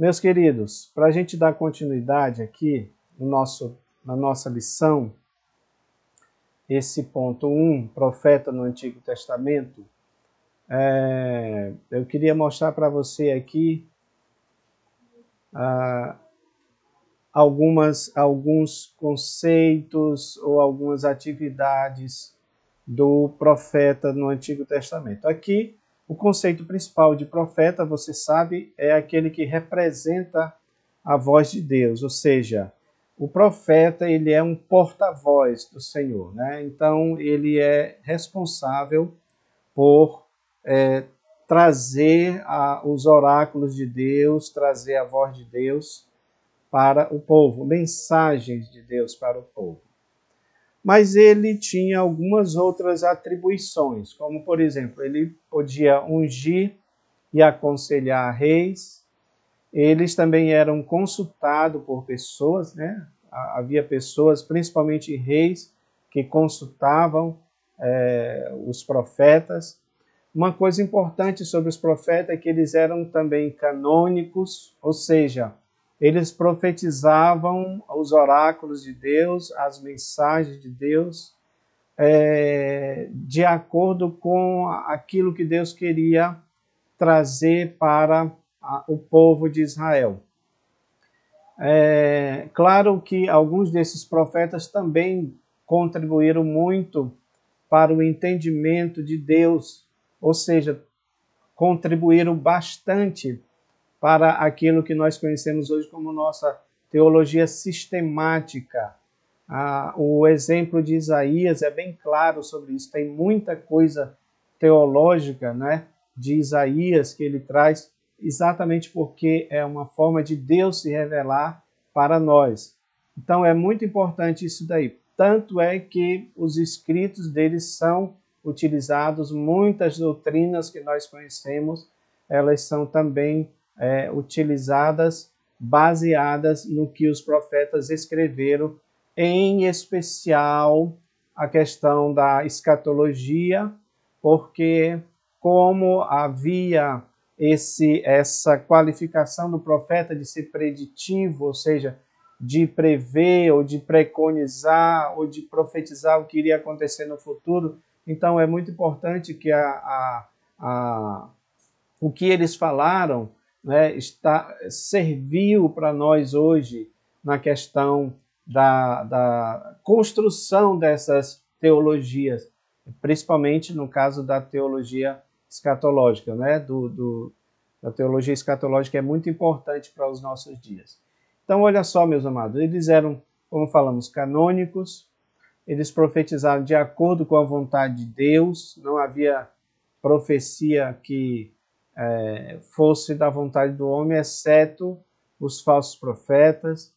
Meus queridos, para a gente dar continuidade aqui na nossa lição, esse ponto 1, profeta no Antigo Testamento, eu queria mostrar para você aqui alguns conceitos ou algumas atividades do profeta no Antigo Testamento. Aqui, o conceito principal de profeta, você sabe, é aquele que representa a voz de Deus, ou seja, o profeta ele é um porta-voz do Senhor, né? Então ele é responsável por trazer os oráculos de Deus, trazer a voz de Deus para o povo, mensagens de Deus para o povo. Mas ele tinha algumas outras atribuições, como, por exemplo, ele podia ungir e aconselhar reis. Eles também eram consultados por pessoas, né? Havia pessoas, principalmente reis, que consultavam os profetas. Uma coisa importante sobre os profetas é que eles eram também canônicos, ou seja, eles profetizavam os oráculos de Deus, as mensagens de Deus, de acordo com aquilo que Deus queria trazer para o povo de Israel. Claro que alguns desses profetas também contribuíram muito para o entendimento de Deus, ou seja, contribuíram bastante para aquilo que nós conhecemos hoje como nossa teologia sistemática. O exemplo de Isaías é bem claro sobre isso. Tem muita coisa teológica, né, de Isaías que ele traz, exatamente porque é uma forma de Deus se revelar para nós. Então é muito importante isso daí. Tanto é que os escritos deles são utilizados, muitas doutrinas que nós conhecemos, elas são também utilizadas, baseadas no que os profetas escreveram, em especial a questão da escatologia, porque como havia essa qualificação do profeta de ser preditivo, ou seja, de prever ou de preconizar ou de profetizar o que iria acontecer no futuro, então é muito importante que o que eles falaram, né, serviu para nós hoje na questão da construção dessas teologias, principalmente no caso da teologia escatológica, né, da teologia escatológica é muito importante para os nossos dias. Então, olha só, meus amados, eles eram, como falamos, canônicos, eles profetizaram de acordo com a vontade de Deus, não havia profecia que fosse da vontade do homem, exceto os falsos profetas.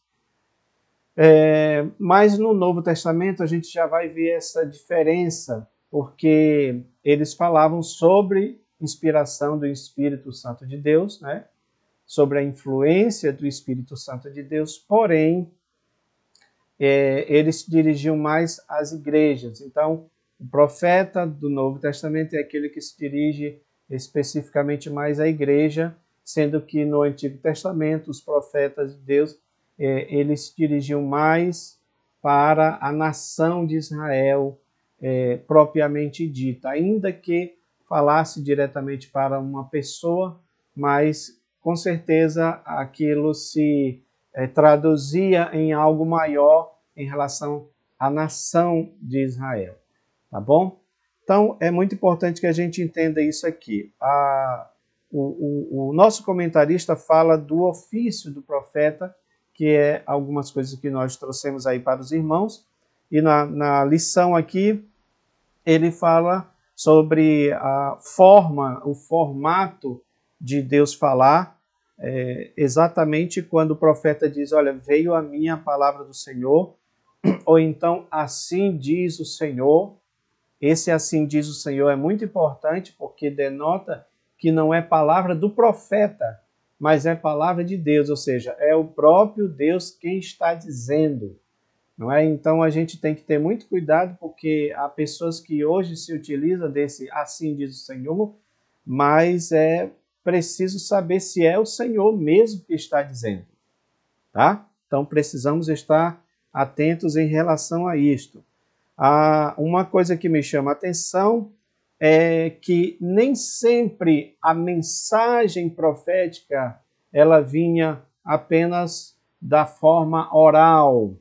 Mas no Novo Testamento a gente já vai ver essa diferença, porque eles falavam sobre inspiração do Espírito Santo de Deus, né? Sobre a influência do Espírito Santo de Deus, porém, eles se dirigiam mais às igrejas. Então, o profeta do Novo Testamento é aquele que se dirige especificamente mais à igreja, sendo que no Antigo Testamento os profetas de Deus eles se dirigiam mais para a nação de Israel propriamente dita, ainda que falasse diretamente para uma pessoa, mas com certeza aquilo se traduzia em algo maior em relação à nação de Israel, tá bom? Então, é muito importante que a gente entenda isso aqui. O nosso comentarista fala do ofício do profeta, que é algumas coisas que nós trouxemos aí para os irmãos, e na lição aqui, ele fala sobre a forma, o formato de Deus falar, exatamente quando o profeta diz, olha, veio a minha palavra do Senhor, ou então, assim diz o Senhor. Esse assim diz o Senhor é muito importante porque denota que não é palavra do profeta, mas é palavra de Deus, ou seja, é o próprio Deus quem está dizendo, não é? Então a gente tem que ter muito cuidado porque há pessoas que hoje se utilizam desse assim diz o Senhor, mas preciso saber se é o Senhor mesmo que está dizendo, tá? Então precisamos estar atentos em relação a isto. Uma coisa que me chama a atenção é que nem sempre a mensagem profética ela vinha apenas da forma oral,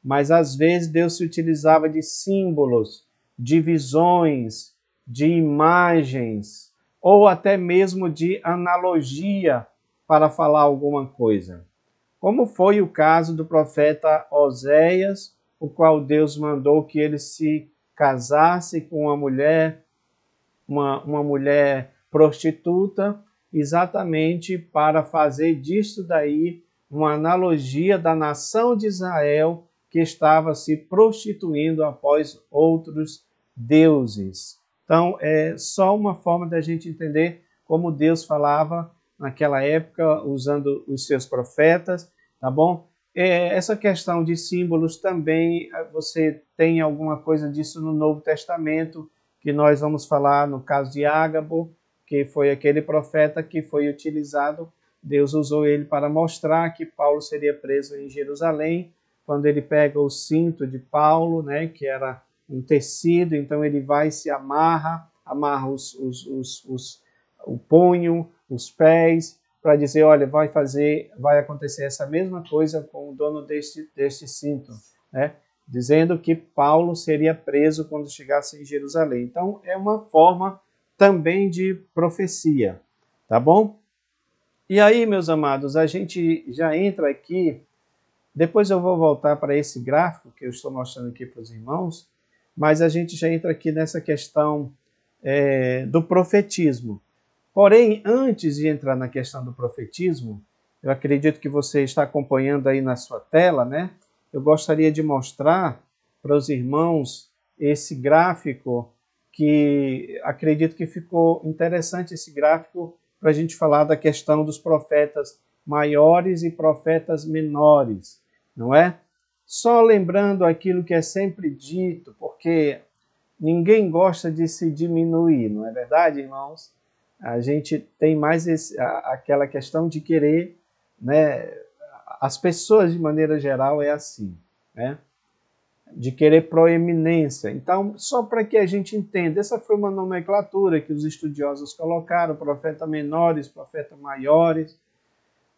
mas às vezes Deus se utilizava de símbolos, de visões, de imagens, ou até mesmo de analogia para falar alguma coisa. Como foi o caso do profeta Oséias, o qual Deus mandou que ele se casasse com uma mulher prostituta, exatamente para fazer disso daí uma analogia da nação de Israel que estava se prostituindo após outros deuses. Então, é só uma forma da gente entender como Deus falava naquela época, usando os seus profetas, tá bom? Essa questão de símbolos também, você tem alguma coisa disso no Novo Testamento, que nós vamos falar no caso de Ágabo, que foi aquele profeta que foi utilizado, Deus usou ele para mostrar que Paulo seria preso em Jerusalém, quando ele pega o cinto de Paulo, né, que era um tecido, então ele vai e se amarra o punho, os pés, para dizer, olha, vai acontecer essa mesma coisa com o dono deste cinto, né? Dizendo que Paulo seria preso quando chegasse em Jerusalém. Então, é uma forma também de profecia, tá bom? E aí, meus amados, a gente já entra aqui, depois eu vou voltar para esse gráfico que eu estou mostrando aqui para os irmãos, mas a gente já entra aqui nessa questão do profetismo. Porém, antes de entrar na questão do profetismo, eu acredito que você está acompanhando aí na sua tela, né? Eu gostaria de mostrar para os irmãos esse gráfico, que acredito que ficou interessante esse gráfico para a gente falar da questão dos profetas maiores e profetas menores, não é? Só lembrando aquilo que é sempre dito, porque ninguém gosta de se diminuir, não é verdade, irmãos? A gente tem mais aquela questão de querer, né? As pessoas, de maneira geral, é assim, né? De querer proeminência. Então, só para que a gente entenda, essa foi uma nomenclatura que os estudiosos colocaram, profetas menores, profetas maiores,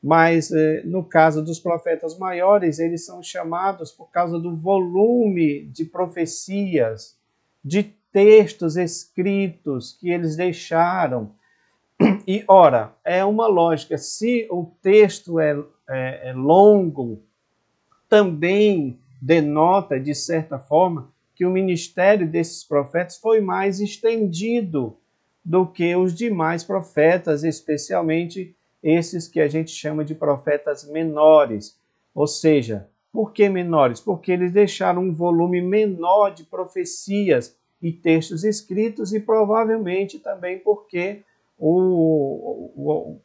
mas no caso dos profetas maiores, eles são chamados por causa do volume de profecias, de textos escritos que eles deixaram. E, ora, é uma lógica, se o texto é longo, também denota, de certa forma, que o ministério desses profetas foi mais estendido do que os demais profetas, especialmente esses que a gente chama de profetas menores. Ou seja, por que menores? Porque eles deixaram um volume menor de profecias e textos escritos e provavelmente também porque o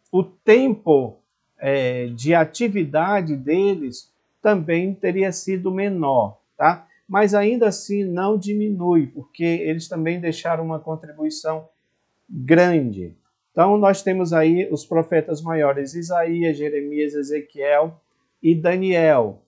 tempo de atividade deles também teria sido menor, tá? Mas ainda assim não diminui, porque eles também deixaram uma contribuição grande. Então nós temos aí os profetas maiores, Isaías, Jeremias, Ezequiel e Daniel.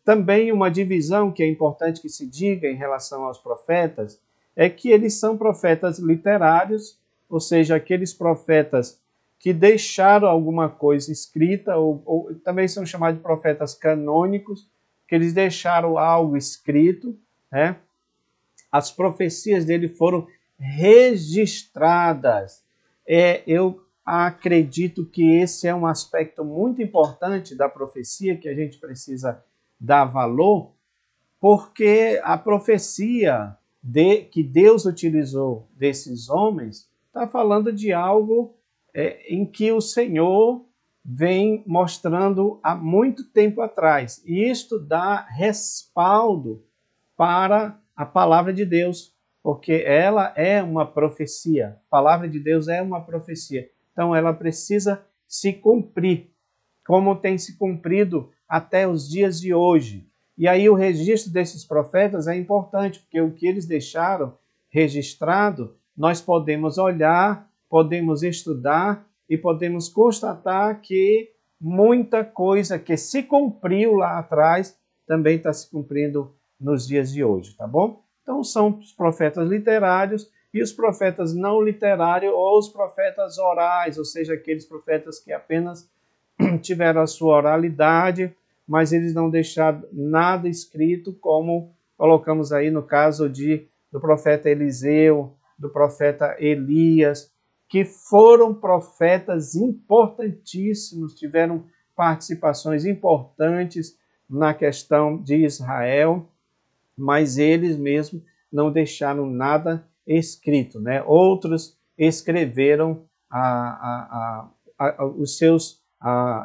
Também uma divisão que é importante que se diga em relação aos profetas é que eles são profetas literários, ou seja, aqueles profetas que deixaram alguma coisa escrita, ou também são chamados de profetas canônicos, que eles deixaram algo escrito, né? As profecias dele foram registradas. Eu acredito que esse é um aspecto muito importante da profecia que a gente precisa dar valor, porque a profecia que Deus utilizou desses homens está falando de algo em que o Senhor vem mostrando há muito tempo atrás. E isto dá respaldo para a palavra de Deus, porque ela é uma profecia. A palavra de Deus é uma profecia. Então ela precisa se cumprir, como tem se cumprido até os dias de hoje. E aí o registro desses profetas é importante, porque o que eles deixaram registrado, nós podemos olhar podemos estudar e podemos constatar que muita coisa que se cumpriu lá atrás também está se cumprindo nos dias de hoje, tá bom? Então são os profetas literários e os profetas não literários ou os profetas orais, ou seja, aqueles profetas que apenas tiveram a sua oralidade, mas eles não deixaram nada escrito, como colocamos aí no caso do profeta Eliseu, do profeta Elias, que foram profetas importantíssimos, tiveram participações importantes na questão de Israel, mas eles mesmos não deixaram nada escrito, né? Outros escreveram os seus,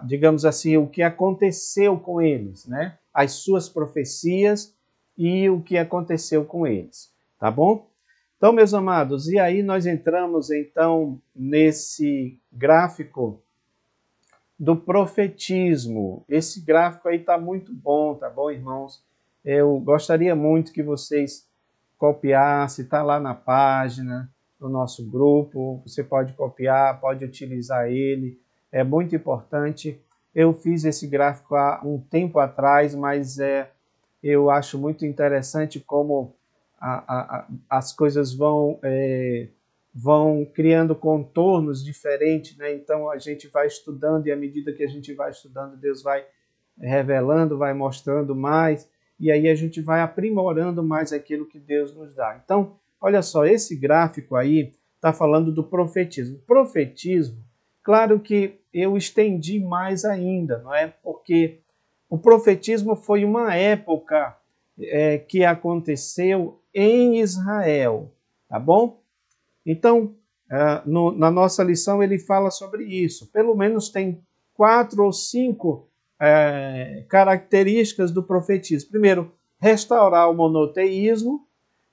digamos assim, o que aconteceu com eles, né? As suas profecias e o que aconteceu com eles, tá bom? Então, meus amados, e aí nós entramos, então, nesse gráfico do profetismo. Esse gráfico aí está muito bom, tá bom, irmãos? Eu gostaria muito que vocês copiassem, está lá na página do nosso grupo, você pode copiar, pode utilizar ele, é muito importante. Eu fiz esse gráfico há um tempo atrás, mas eu acho muito interessante como as coisas vão criando contornos diferentes, né? Então a gente vai estudando e à medida que a gente vai estudando, Deus vai revelando, vai mostrando mais e aí a gente vai aprimorando mais aquilo que Deus nos dá. Então, olha só, esse gráfico aí está falando do profetismo. Profetismo, claro que eu estendi mais ainda, não é? Porque o profetismo foi uma época que aconteceu em Israel, tá bom? Então, na nossa lição ele fala sobre isso. Pelo menos tem 4 ou 5 características do profetismo. Primeiro, restaurar o monoteísmo,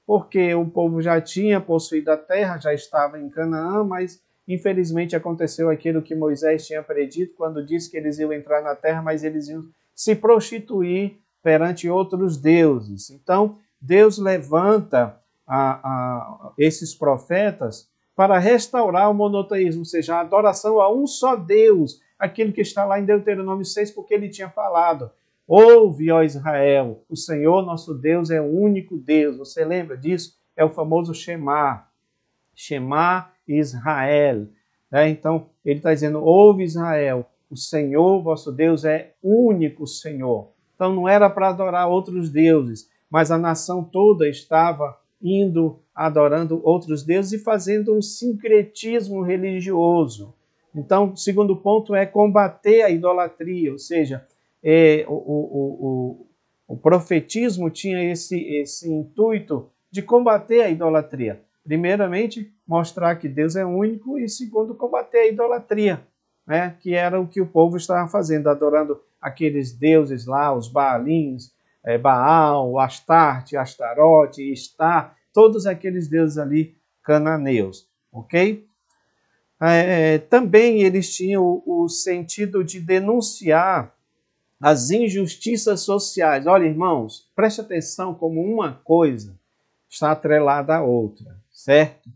porque o povo já tinha possuído a terra, já estava em Canaã, mas infelizmente aconteceu aquilo que Moisés tinha predito quando disse que eles iam entrar na terra, mas eles iam se prostituir perante outros deuses. Então, Deus levanta esses profetas para restaurar o monoteísmo, ou seja, a adoração a um só Deus, aquilo que está lá em Deuteronômio 6, porque ele tinha falado: ouve, ó Israel, o Senhor nosso Deus é o único Deus. Você lembra disso? É o famoso Shema. Shema Israel. Então, ele está dizendo: ouve, Israel, o Senhor vosso Deus é único Senhor. Então, não era para adorar outros deuses, mas a nação toda estava indo adorando outros deuses e fazendo um sincretismo religioso. Então, o segundo ponto é combater a idolatria, ou seja, o profetismo tinha esse intuito de combater a idolatria. Primeiramente, mostrar que Deus é único e, segundo, combater a idolatria, né? Que era o que o povo estava fazendo, adorando aqueles deuses lá, os Baalins, Baal, Astarte, Astarote, Istar, todos aqueles deuses ali cananeus, ok? Também eles tinham o sentido de denunciar as injustiças sociais. Olha, irmãos, preste atenção como uma coisa está atrelada à outra, certo?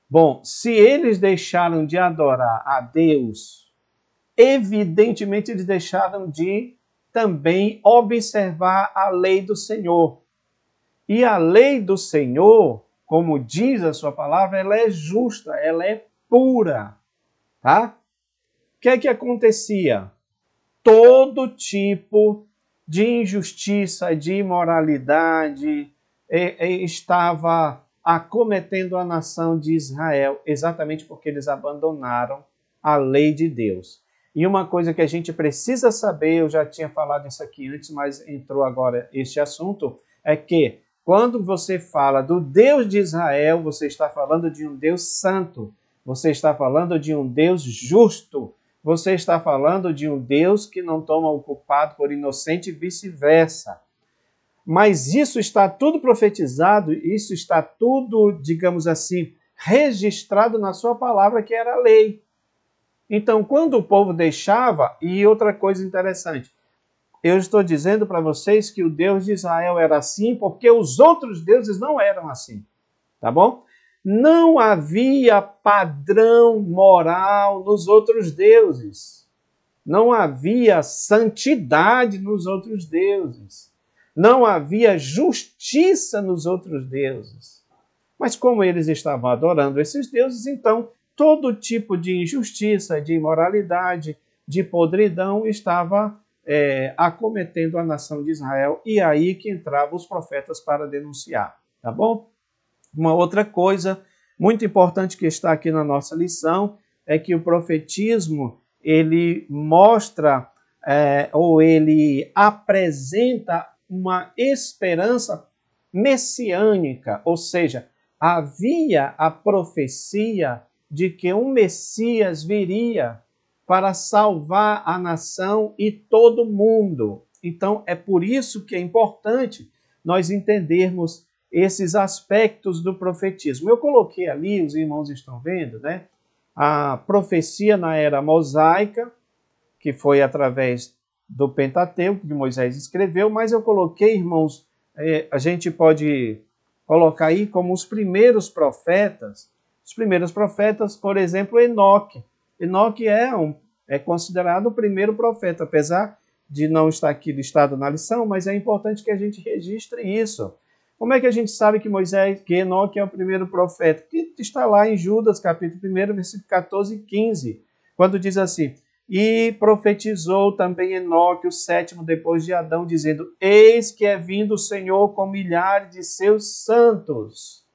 Bom, se eles deixaram de adorar a Deus, evidentemente eles deixaram de também observar a lei do Senhor. E a lei do Senhor, como diz a sua palavra, ela é justa, ela é pura, tá? O que é que acontecia? Todo tipo de injustiça, de imoralidade estava acometendo a nação de Israel, exatamente porque eles abandonaram a lei de Deus. E uma coisa que a gente precisa saber, eu já tinha falado isso aqui antes, mas entrou agora este assunto, é que quando você fala do Deus de Israel, você está falando de um Deus santo, você está falando de um Deus justo, você está falando de um Deus que não toma o culpado por inocente e vice-versa. Mas isso está tudo profetizado, isso está tudo, digamos assim, registrado na sua palavra, que era a lei. Então, quando o povo deixava, e outra coisa interessante, eu estou dizendo para vocês que o Deus de Israel era assim, porque os outros deuses não eram assim, tá bom? Não havia padrão moral nos outros deuses. Não havia santidade nos outros deuses. Não havia justiça nos outros deuses. Mas como eles estavam adorando esses deuses, então todo tipo de injustiça, de imoralidade, de podridão estava acometendo a nação de Israel, e aí que entravam os profetas para denunciar, tá bom? Uma outra coisa muito importante que está aqui na nossa lição é que o profetismo, ele mostra ou ele apresenta uma esperança messiânica, ou seja, havia a profecia de que um Messias viria para salvar a nação e todo mundo. Então, é por isso que é importante nós entendermos esses aspectos do profetismo. Eu coloquei ali, os irmãos estão vendo, né? A profecia na era mosaica, que foi através do Pentateuco, que Moisés escreveu, mas eu coloquei, irmãos, a gente pode colocar aí como os primeiros profetas. Os primeiros profetas, por exemplo, Enoque. Enoque é considerado o primeiro profeta, apesar de não estar aqui listado na lição, mas é importante que a gente registre isso. Como é que a gente sabe que Enoque é o primeiro profeta? Que está lá em Judas, capítulo 1, versículo 14 e 15, quando diz assim: e profetizou também Enoque, o sétimo depois de Adão, dizendo: eis que é vindo o Senhor com milhares de seus santos,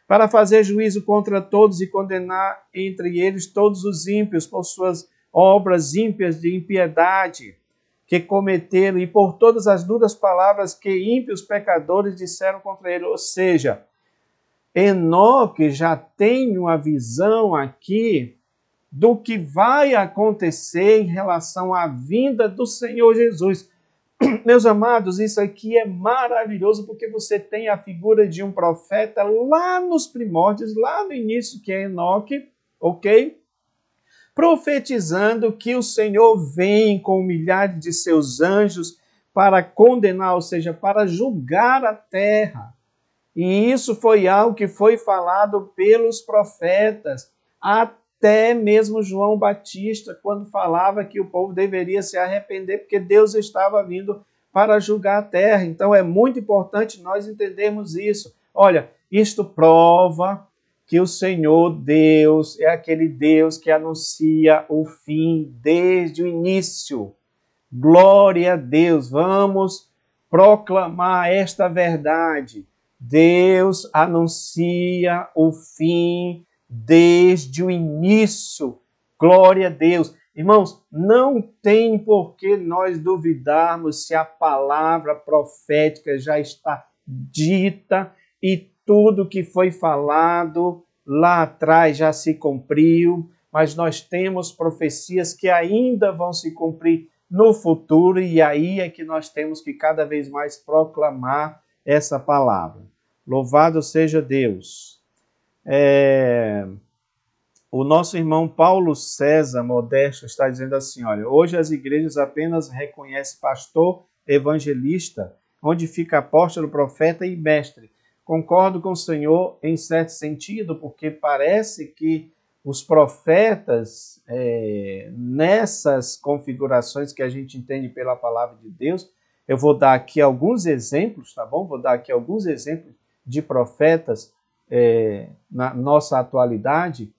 para fazer juízo contra todos e condenar entre eles todos os ímpios por suas obras ímpias de impiedade que cometeram e por todas as duras palavras que ímpios pecadores disseram contra ele. Ou seja, Enoque já tem uma visão aqui do que vai acontecer em relação à vinda do Senhor Jesus. Meus amados, isso aqui é maravilhoso, porque você tem a figura de um profeta lá nos primórdios, lá no início, que é Enoque, ok? Profetizando que o Senhor vem com milhares de seus anjos para condenar, ou seja, para julgar a terra. E isso foi algo que foi falado pelos profetas, até mesmo João Batista, quando falava que o povo deveria se arrepender, porque Deus estava vindo para julgar a terra. Então é muito importante nós entendermos isso. Olha, isto prova que o Senhor Deus é aquele Deus que anuncia o fim desde o início. Glória a Deus, vamos proclamar esta verdade. Deus anuncia o fim desde o início. Glória a Deus. Irmãos, não tem por que nós duvidarmos se a palavra profética já está dita e tudo que foi falado lá atrás já se cumpriu, mas nós temos profecias que ainda vão se cumprir no futuro, e aí é que nós temos que cada vez mais proclamar essa palavra. Louvado seja Deus. O nosso irmão Paulo César Modesto está dizendo assim, olha, hoje as igrejas apenas reconhecem pastor, evangelista, onde fica apóstolo, profeta e mestre. Concordo com o Senhor em certo sentido, porque parece que os profetas, nessas configurações que a gente entende pela palavra de Deus, eu vou dar aqui alguns exemplos, tá bom? Vou dar aqui alguns exemplos de profetas na nossa atualidade.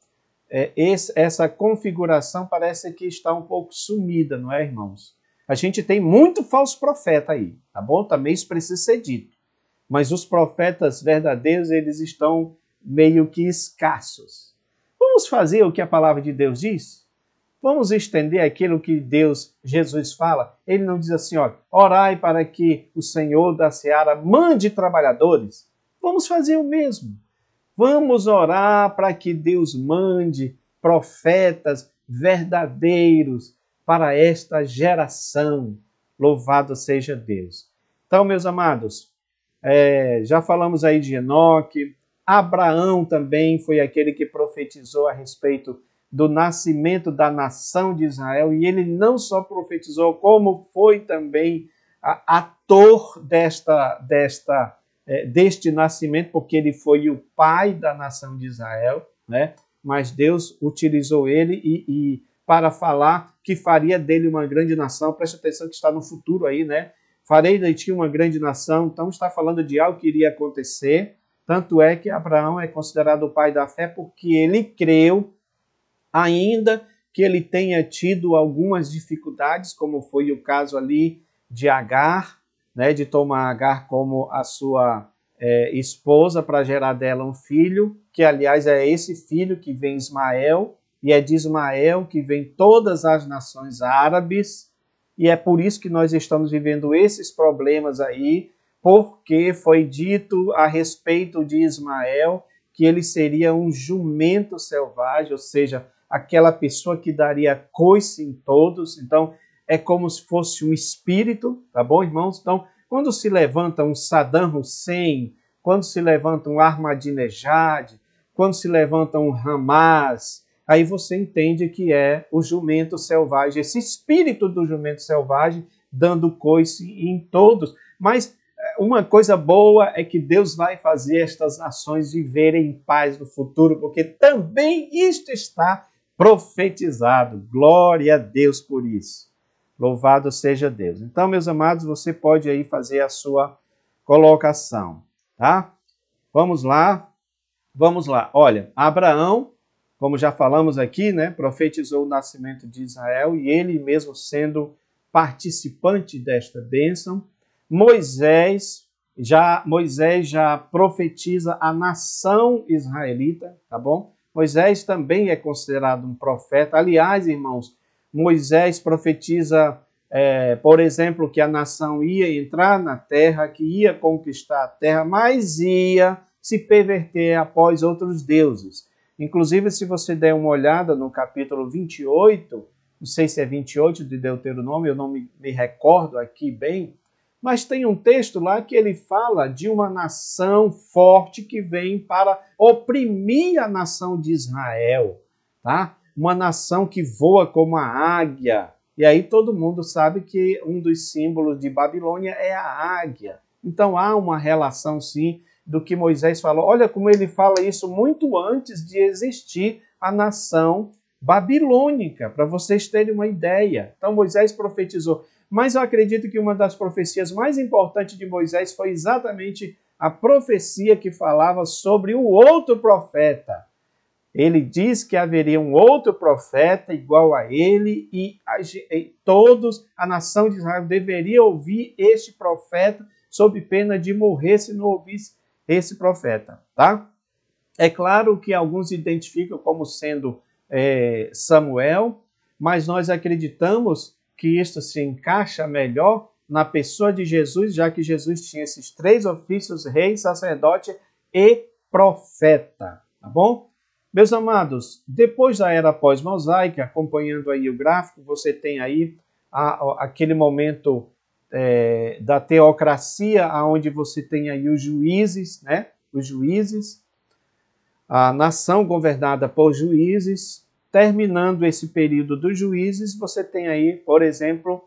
Essa configuração parece que está um pouco sumida, não é, irmãos? A gente tem muito falso profeta aí, tá bom? Também isso precisa ser dito. Mas os profetas verdadeiros, eles estão meio que escassos. Vamos fazer o que a palavra de Deus diz? Vamos estender aquilo que Jesus fala. Ele não diz assim, olha, orai para que o Senhor da Seara mande trabalhadores. Vamos fazer o mesmo. Vamos orar para que Deus mande profetas verdadeiros para esta geração. Louvado seja Deus. Então, meus amados, já falamos aí de Enoque. Abraão também foi aquele que profetizou a respeito do nascimento da nação de Israel, e ele não só profetizou, como foi também ator desta deste nascimento, porque ele foi o pai da nação de Israel, né? Mas Deus utilizou ele e para falar que faria dele uma grande nação. Preste atenção que está no futuro aí, né? Farei de ti uma grande nação. Então está falando de algo que iria acontecer. Tanto é que Abraão é considerado o pai da fé porque ele creu, ainda que ele tenha tido algumas dificuldades, como foi o caso ali de Agar, né, de tomar Agar como a sua esposa para gerar dela um filho, que aliás é esse filho que vem Ismael, e é de Ismael que vem todas as nações árabes, e é por isso que nós estamos vivendo esses problemas aí, porque foi dito a respeito de Ismael que ele seria um jumento selvagem, ou seja, aquela pessoa que daria coice em todos. Então, é como se fosse um espírito, tá bom, irmãos? Então, quando se levanta um Saddam Hussein, quando se levanta um Ahmadinejad, quando se levanta um Hamas, aí você entende que é o jumento selvagem, esse espírito do jumento selvagem dando coice em todos. Mas uma coisa boa é que Deus vai fazer estas nações viverem em paz no futuro, porque também isto está profetizado. Glória a Deus por isso. Louvado seja Deus. Então, meus amados, você pode aí fazer a sua colocação, tá? Vamos lá. Vamos lá. Olha, Abraão, como já falamos aqui, né, profetizou o nascimento de Israel e ele mesmo sendo participante desta bênção. Moisés já profetiza a nação israelita, tá bom? Moisés também é considerado um profeta. Aliás, irmãos, Moisés profetiza, por exemplo, que a nação ia entrar na terra, que ia conquistar a terra, mas ia se perverter após outros deuses. Inclusive, se você der uma olhada no capítulo 28, não sei se é 28 de Deuteronômio, eu não me recordo aqui bem, mas tem um texto lá que ele fala de uma nação forte que vem para oprimir a nação de Israel, tá? Uma nação que voa como a águia. E aí todo mundo sabe que um dos símbolos de Babilônia é a águia. Então há uma relação, sim, do que Moisés falou. Olha como ele fala isso muito antes de existir a nação babilônica, para vocês terem uma ideia. Então Moisés profetizou. Mas eu acredito que uma das profecias mais importantes de Moisés foi exatamente a profecia que falava sobre o outro profeta. Ele diz que haveria um outro profeta igual a ele e a nação de Israel deveria ouvir este profeta sob pena de morrer se não ouvisse esse profeta, tá? É claro que alguns identificam como sendo Samuel, mas nós acreditamos que isto se encaixa melhor na pessoa de Jesus, já que Jesus tinha esses três ofícios: rei, sacerdote e profeta, tá bom? Meus amados, depois da era pós-mosaica, acompanhando aí o gráfico, você tem aí aquele momento da teocracia, onde você tem aí os juízes, né? Os juízes, a nação governada por juízes. Terminando esse período dos juízes, você tem aí, por exemplo,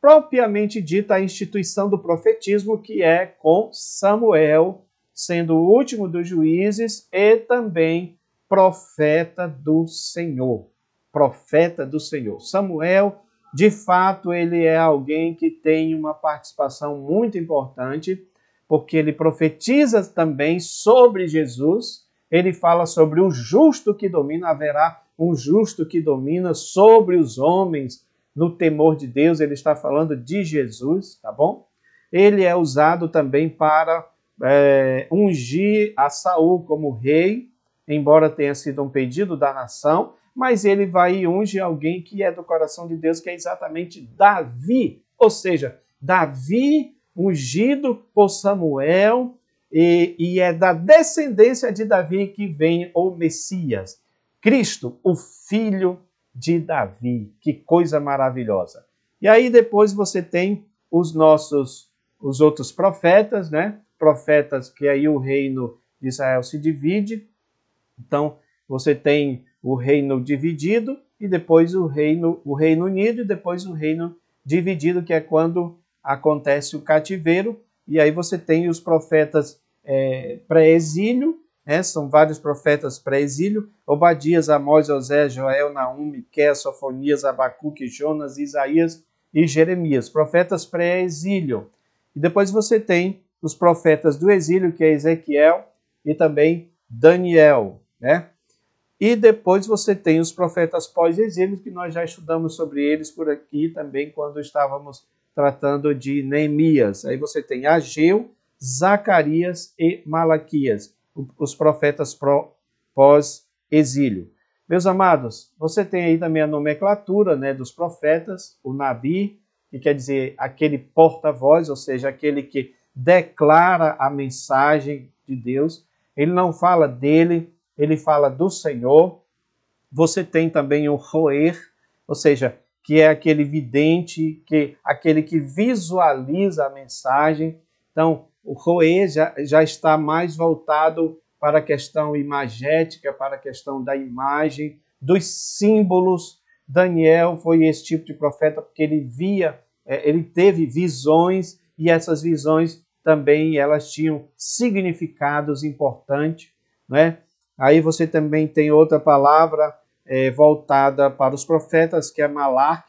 propriamente dita a instituição do profetismo, que é com Samuel sendo o último dos juízes e também profeta do Senhor. Profeta do Senhor. Samuel, de fato, ele é alguém que tem uma participação muito importante, porque ele profetiza também sobre Jesus. Ele fala sobre o justo que domina, haverá um justo que domina sobre os homens no temor de Deus. Ele está falando de Jesus, tá bom? Ele é usado também para ungir a Saul como rei, embora tenha sido um pedido da nação, mas ele vai e unge alguém que é do coração de Deus, que é exatamente Davi. Ou seja, Davi ungido por Samuel, e é da descendência de Davi que vem o Messias, Cristo, o filho de Davi. Que coisa maravilhosa. E aí depois você tem os outros profetas, né? Profetas que aí o reino de Israel se divide. Então você tem o reino dividido e depois o reino unido e depois o reino dividido, que é quando acontece o cativeiro. e aí você tem os profetas pré-exílio, né? São vários profetas pré-exílio: Obadias, Amós, Osés, Joel, Naum, Miqueias, Sofonias, Abacuque, Jonas, Isaías e Jeremias, profetas pré-exílio. E depois você tem os profetas do exílio, que é Ezequiel e também Daniel, né? E depois você tem os profetas pós-exílio, que nós já estudamos sobre eles por aqui também, quando estávamos tratando de Neemias. Aí você tem Ageu, Zacarias e Malaquias, os profetas pós-exílio. Meus amados, você tem aí também a nomenclatura, né, dos profetas, o Nabi, que quer dizer aquele porta-voz, ou seja, aquele que declara a mensagem de Deus. Ele não fala dele, ele fala do Senhor. Você tem também o roer, ou seja, que é aquele vidente, aquele que visualiza a mensagem. Então, o roer já está mais voltado para a questão imagética, para a questão da imagem, dos símbolos. Daniel foi esse tipo de profeta porque ele teve visões, e essas visões também elas tinham significados importantes, né? Aí você também tem outra palavra voltada para os profetas, que é Malach,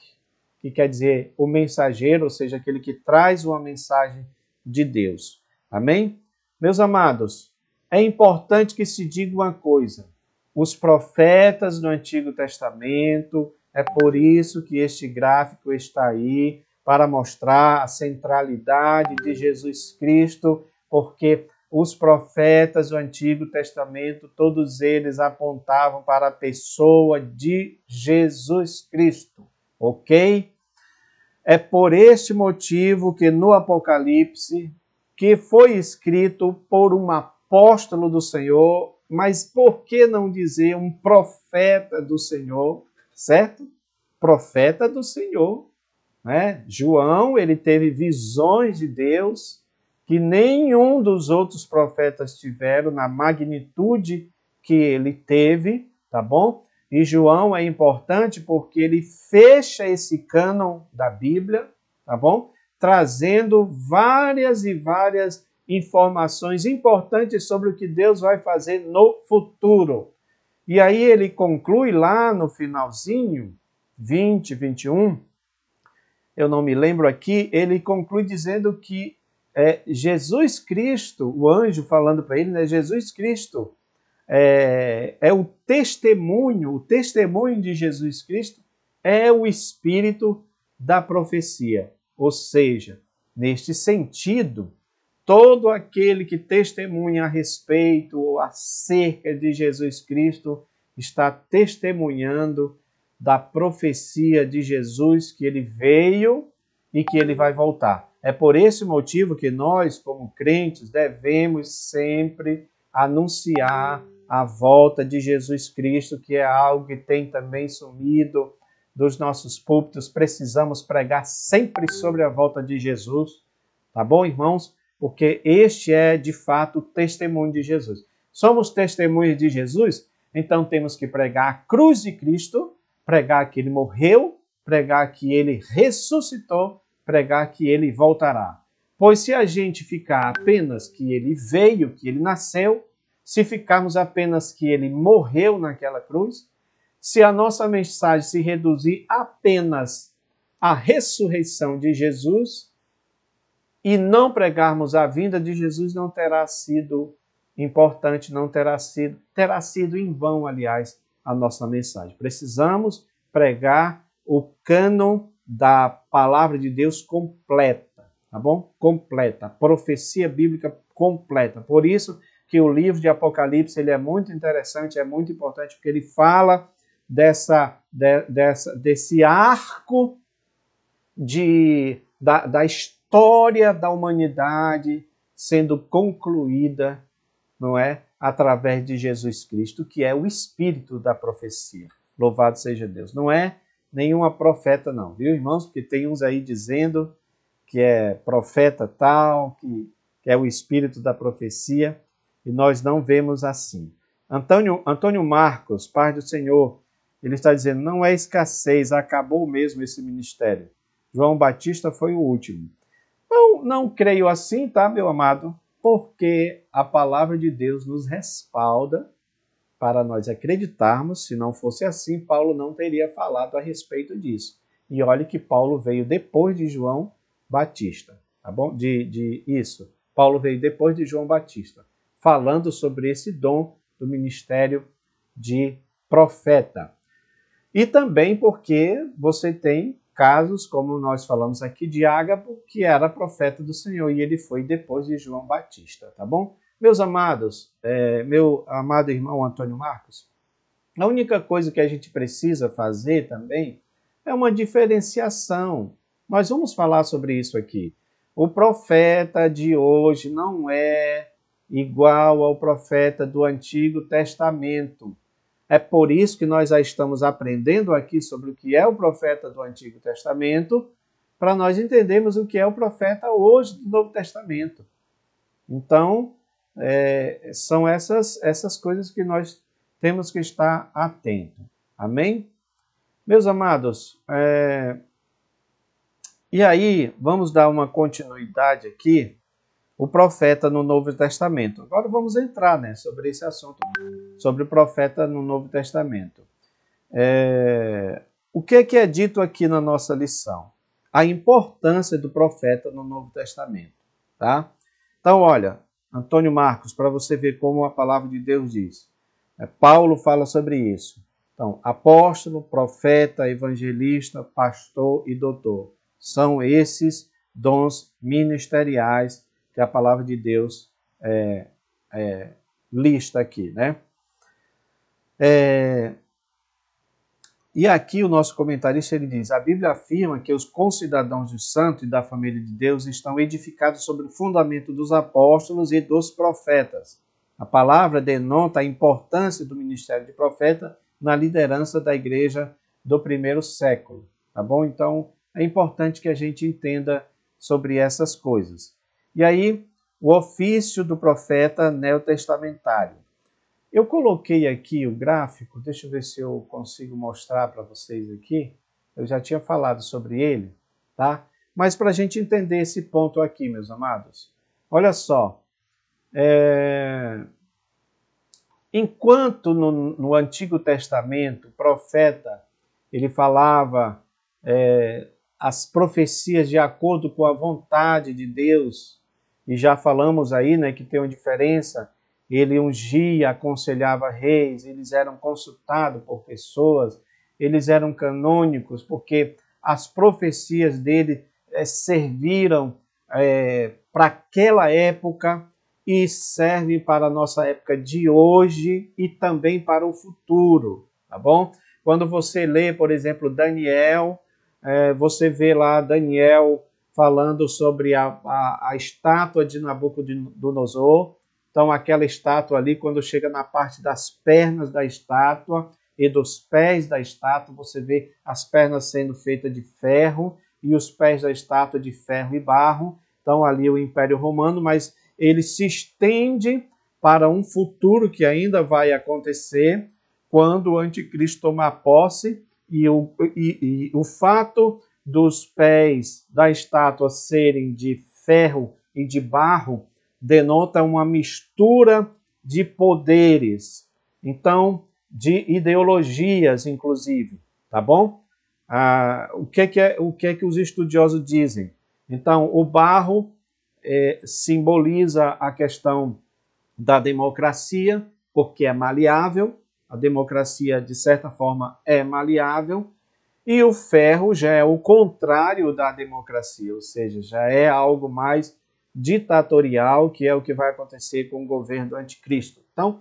que quer dizer o mensageiro, ou seja, aquele que traz uma mensagem de Deus. Amém? Meus amados, é importante que se diga uma coisa: os profetas do Antigo Testamento, é por isso que este gráfico está aí, para mostrar a centralidade de Jesus Cristo, porque os profetas do Antigo Testamento, todos eles apontavam para a pessoa de Jesus Cristo, ok? É por este motivo que no Apocalipse, que foi escrito por um apóstolo do Senhor, mas por que não dizer um profeta do Senhor, certo? Profeta do Senhor, né? João, ele teve visões de Deus que nenhum dos outros profetas tiveram na magnitude que ele teve, tá bom? E João é importante porque ele fecha esse cânon da Bíblia, tá bom? Trazendo várias e várias informações importantes sobre o que Deus vai fazer no futuro. E aí ele conclui lá no finalzinho, 20, 21, eu não me lembro aqui, ele conclui dizendo que Jesus Cristo, o anjo falando para ele, né, Jesus Cristo é o testemunho de Jesus Cristo é o espírito da profecia. Ou seja, neste sentido, todo aquele que testemunha a respeito ou acerca de Jesus Cristo está testemunhando da profecia de Jesus, que ele veio e que ele vai voltar. É por esse motivo que nós, como crentes, devemos sempre anunciar a volta de Jesus Cristo, que é algo que tem também sumido dos nossos púlpitos. Precisamos pregar sempre sobre a volta de Jesus, tá bom, irmãos? Porque este é, de fato, o testemunho de Jesus. Somos testemunhas de Jesus, então temos que pregar a cruz de Cristo, pregar que ele morreu, pregar que ele ressuscitou, pregar que ele voltará. Pois se a gente ficar apenas que ele veio, que ele nasceu, se ficarmos apenas que ele morreu naquela cruz, se a nossa mensagem se reduzir apenas à ressurreição de Jesus e não pregarmos a vinda de Jesus, não terá sido importante, terá sido em vão, aliás, a nossa mensagem. Precisamos pregar o cânon da palavra de Deus completa, tá bom? Completa, a profecia bíblica completa. Por isso que o livro de Apocalipse ele é muito interessante, é muito importante, porque ele fala desse arco da história da humanidade sendo concluída, não é? Através de Jesus Cristo, que é o espírito da profecia. Louvado seja Deus. Não é nenhuma profeta não, viu, irmãos? Porque tem uns aí dizendo que é profeta tal, que é o espírito da profecia, e nós não vemos assim. Antônio Marcos, Paz do Senhor, ele está dizendo, não é escassez, acabou mesmo esse ministério. João Batista foi o último. Eu não creio assim, tá, meu amado? Porque a palavra de Deus nos respalda para nós acreditarmos. Se não fosse assim, Paulo não teria falado a respeito disso. E olhe que Paulo veio depois de João Batista, tá bom? Isso. Paulo veio depois de João Batista, falando sobre esse dom do ministério de profeta. E também porque você tem casos, como nós falamos aqui, de Ágabo, que era profeta do Senhor, e ele foi depois de João Batista, tá bom? Meus amados, meu amado irmão Antônio Marcos, a única coisa que a gente precisa fazer também é uma diferenciação. Nós vamos falar sobre isso aqui. O profeta de hoje não é igual ao profeta do Antigo Testamento. É por isso que nós já estamos aprendendo aqui sobre o que é o profeta do Antigo Testamento, para nós entendermos o que é o profeta hoje do Novo Testamento. Então, são essas coisas que nós temos que estar atentos. Amém? Meus amados, e aí vamos dar uma continuidade aqui, o profeta no Novo Testamento. Agora vamos entrar, né, sobre esse assunto, sobre o profeta no Novo Testamento. O que é dito aqui na nossa lição? A importância do profeta no Novo Testamento, tá? Então, olha, Antônio Marcos, para você ver como a palavra de Deus diz. Paulo fala sobre isso. Então, apóstolo, profeta, evangelista, pastor e doutor. São esses dons ministeriais que a palavra de Deus lista aqui, né? E aqui o nosso comentarista ele diz: a Bíblia afirma que os concidadãos dos santos e da família de Deus estão edificados sobre o fundamento dos apóstolos e dos profetas. A palavra denota a importância do ministério de profeta na liderança da igreja do primeiro século, tá bom? Então, é importante que a gente entenda sobre essas coisas. E aí, o ofício do profeta neotestamentário. Eu coloquei aqui o gráfico, deixa eu ver se eu consigo mostrar para vocês aqui. Eu já tinha falado sobre ele, tá? Mas para a gente entender esse ponto aqui, meus amados, olha só. Enquanto no Antigo Testamento o profeta ele falava as profecias de acordo com a vontade de Deus, e já falamos aí, né, que tem uma diferença. Ele ungia, aconselhava reis, eles eram consultados por pessoas, eles eram canônicos, porque as profecias dele serviram para aquela época e servem para a nossa época de hoje e também para o futuro, tá bom? Quando você lê, por exemplo, Daniel, você vê lá Daniel falando sobre a estátua de Nabucodonosor. Então, aquela estátua ali, quando chega na parte das pernas da estátua e dos pés da estátua, você vê as pernas sendo feitas de ferro e os pés da estátua de ferro e barro. Então, ali o Império Romano, mas ele se estende para um futuro que ainda vai acontecer quando o anticristo tomar posse e o fato dos pés da estátua serem de ferro e de barro denota uma mistura de poderes, então, de ideologias, inclusive, tá bom? O que é que os estudiosos dizem? Então, o barro simboliza a questão da democracia, porque é maleável, a democracia, de certa forma, é maleável, e o ferro já é o contrário da democracia, ou seja, já é algo mais ditatorial, que é o que vai acontecer com o governo do anticristo. Então,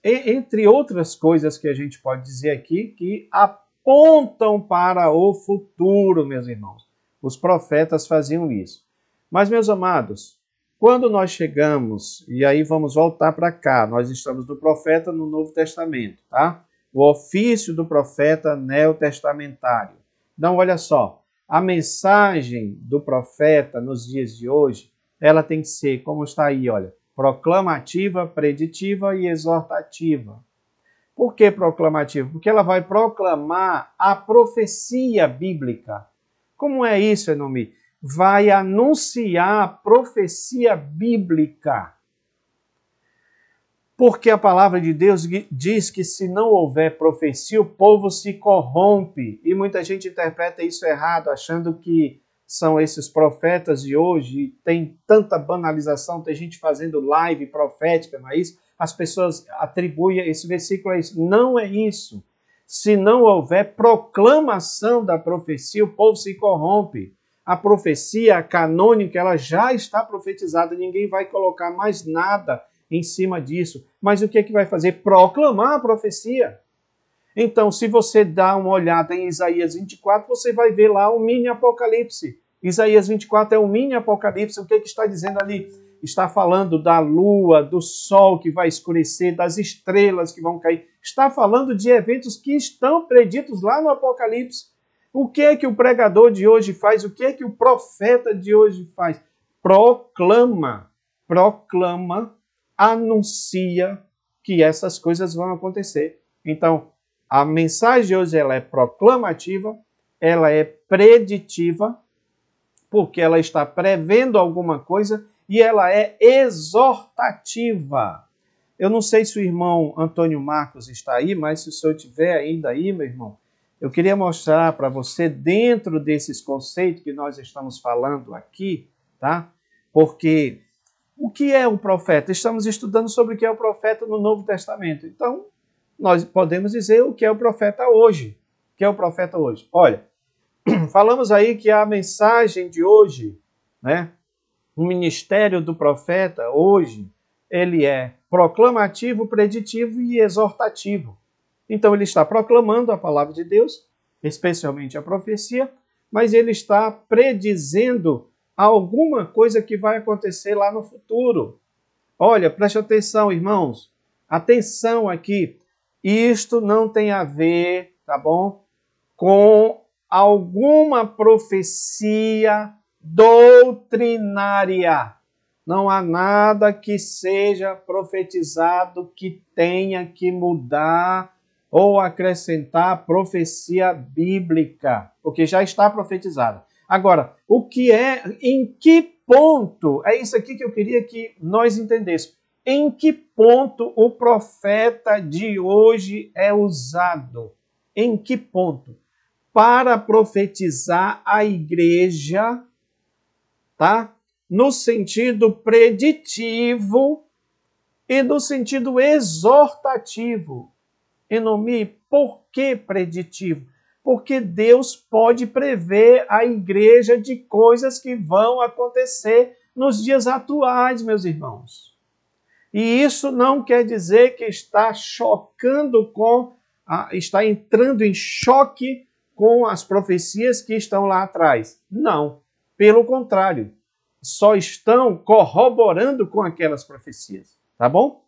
entre outras coisas que a gente pode dizer aqui, que apontam para o futuro, meus irmãos. Os profetas faziam isso. Mas, meus amados, quando nós chegamos, e aí vamos voltar para cá, nós estamos do profeta no Novo Testamento, tá? O ofício do profeta neotestamentário. Então, olha só, a mensagem do profeta nos dias de hoje, ela tem que ser, como está aí, olha, proclamativa, preditiva e exortativa. Por que proclamativa? Porque ela vai proclamar a profecia bíblica. Como é isso, Enomi? vai anunciar a profecia bíblica. Porque a palavra de Deus diz que se não houver profecia, o povo se corrompe. E muita gente interpreta isso errado, achando que são esses profetas de hoje. Tem tanta banalização, tem gente fazendo live profética, não é isso? As pessoas atribuem esse versículo a isso. Não é isso. Se não houver proclamação da profecia, o povo se corrompe. A profecia canônica, ela já está profetizada, ninguém vai colocar mais nada em cima disso. Mas o que é que vai fazer? Proclamar a profecia. Então, se você dá uma olhada em Isaías 24, você vai ver lá um mini Apocalipse. Isaías 24 é um mini Apocalipse. O que é que está dizendo ali? Está falando da lua, do sol que vai escurecer, das estrelas que vão cair. Está falando de eventos que estão preditos lá no Apocalipse. O que é que o pregador de hoje faz? O que é que o profeta de hoje faz? Proclama, anuncia que essas coisas vão acontecer. Então, a mensagem de hoje ela é proclamativa, ela é preditiva, porque ela está prevendo alguma coisa, e ela é exortativa. Eu não sei se o irmão Antônio Marcos está aí, mas se o senhor estiver ainda aí, meu irmão, eu queria mostrar para você, dentro desses conceitos que nós estamos falando aqui, tá? Porque o que é um profeta? Estamos estudando sobre o que é o profeta no Novo Testamento. Então, nós podemos dizer o que é o profeta hoje. O que é o profeta hoje? Olha, falamos aí que a mensagem de hoje, né? O ministério do profeta hoje, ele é proclamativo, preditivo e exortativo. Então ele está proclamando a palavra de Deus, especialmente a profecia, mas ele está predizendo alguma coisa que vai acontecer lá no futuro. Olha, preste atenção, irmãos. Atenção aqui. Isto não tem a ver, tá bom, com alguma profecia doutrinária. Não há nada que seja profetizado que tenha que mudar ou acrescentar profecia bíblica, porque já está profetizada. Agora, o que é, em que ponto, é isso aqui que eu queria que nós entendêssemos, em que ponto o profeta de hoje é usado? Em que ponto? Para profetizar a igreja, tá? No sentido preditivo e no sentido exortativo. Enomi, por que preditivo? Porque Deus pode prever a igreja de coisas que vão acontecer nos dias atuais, meus irmãos. E isso não quer dizer que está chocando está entrando em choque com as profecias que estão lá atrás. Não, pelo contrário, só estão corroborando com aquelas profecias, tá bom?